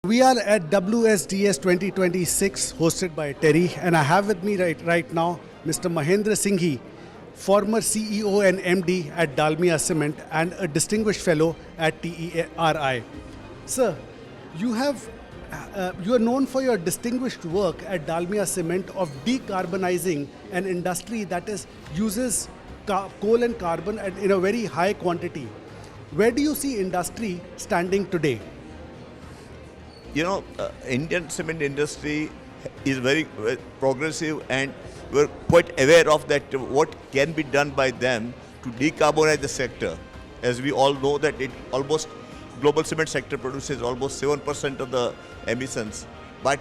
We are at WSDS 2026 hosted by TERI, and I have with me right now Mr. Mahendra Singhi, former CEO and MD at Dalmia Cement and a distinguished fellow at TERI. Sir, you are known for your distinguished work at Dalmia Cement of decarbonizing an industry that uses coal and carbon in a very high quantity. Where do you see industry standing today? Indian cement industry is very progressive, and we're quite aware of that what can be done by them to decarbonize the sector. As we all know that global cement sector produces almost 7% of the emissions. But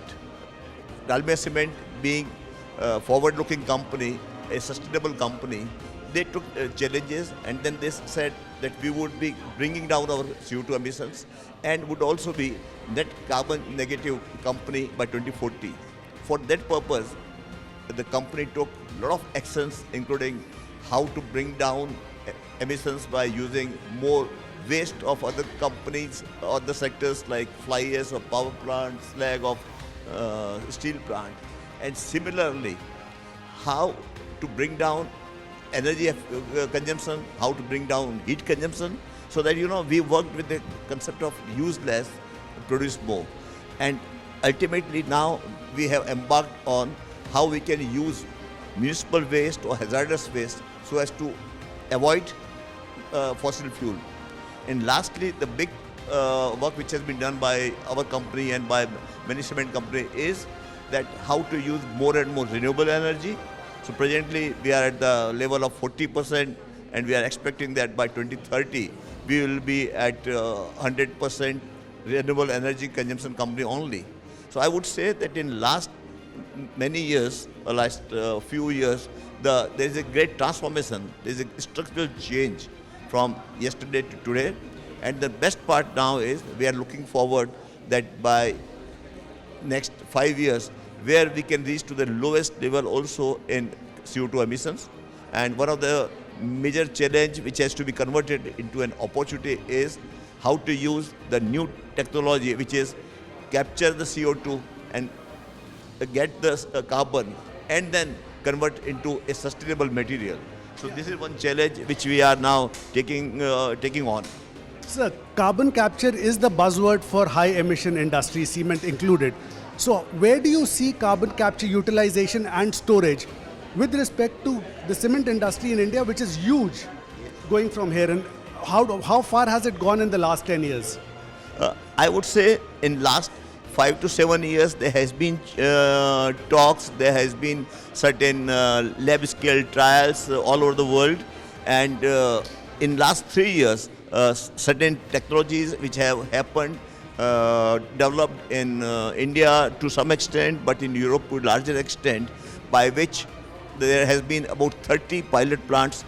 Dalmia Cement, being a forward-looking company, a sustainable company, they took challenges, and then they said that we would be bringing down our CO2 emissions and would also be net carbon negative company by 2040. For that purpose, the company took a lot of actions, including how to bring down emissions by using more waste of other companies, other sectors like fly ash of power plants, slag of steel plant, and similarly, how to bring down energy consumption, how to bring down heat consumption, so that we worked with the concept of use less, produce more. And ultimately now we have embarked on how we can use municipal waste or hazardous waste so as to avoid fossil fuel. And lastly, the big work which has been done by our company and by many cement companies is that how to use more and more renewable energy. So presently we are at the level of 40%, and we are expecting that by 2030 we will be at 100% renewable energy consumption company only. So I would say that in last many years, last few years, there is a great transformation. There is a structural change from yesterday to today, and the best part now is we are looking forward that by next 5 years, where we can reach to the lowest level also in CO2 emissions. And one of the major challenge which has to be converted into an opportunity is how to use the new technology, which is capture the CO2 and get the carbon and then convert into a sustainable material. So this is one challenge which we are now taking on. Sir, carbon capture is the buzzword for high emission industry, cement included. So where do you see carbon capture utilization and storage with respect to the cement industry in India, which is huge, going from here, and how far has it gone in the last 10 years? I would say in last 5 to 7 years there has been talks, there has been certain lab scale trials all over the world, and in last 3 years certain technologies which have happened developed in India to some extent, but in Europe to a larger extent, by which there has been about 30 pilot plants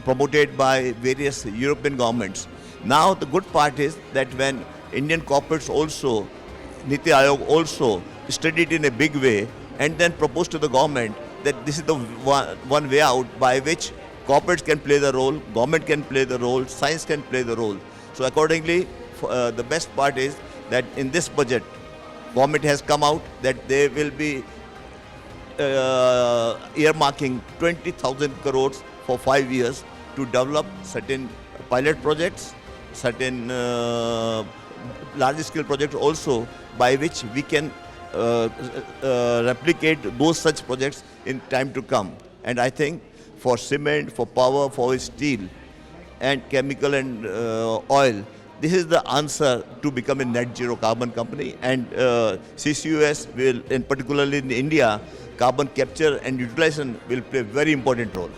promoted by various European governments. Now the good part is that when Indian corporates also, Niti Aayog also studied in a big way and then proposed to the government that this is the one way out by which corporates can play the role, government can play the role, science can play the role. So accordingly, the best part is that in this budget, government has come out that they will be earmarking 20,000 crores for 5 years to develop certain pilot projects, certain large-scale projects also, by which we can replicate those such projects in time to come. And I think for cement, for power, for steel, and chemical and oil, this is the answer to become a net zero carbon company. And CCUS will, and particularly in India, carbon capture and utilization will play a very important role.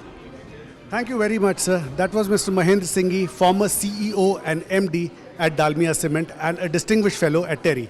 Thank you very much, sir. That was Mr. Mahendra Singhi, former CEO and MD at Dalmia Cement and a distinguished fellow at TERI.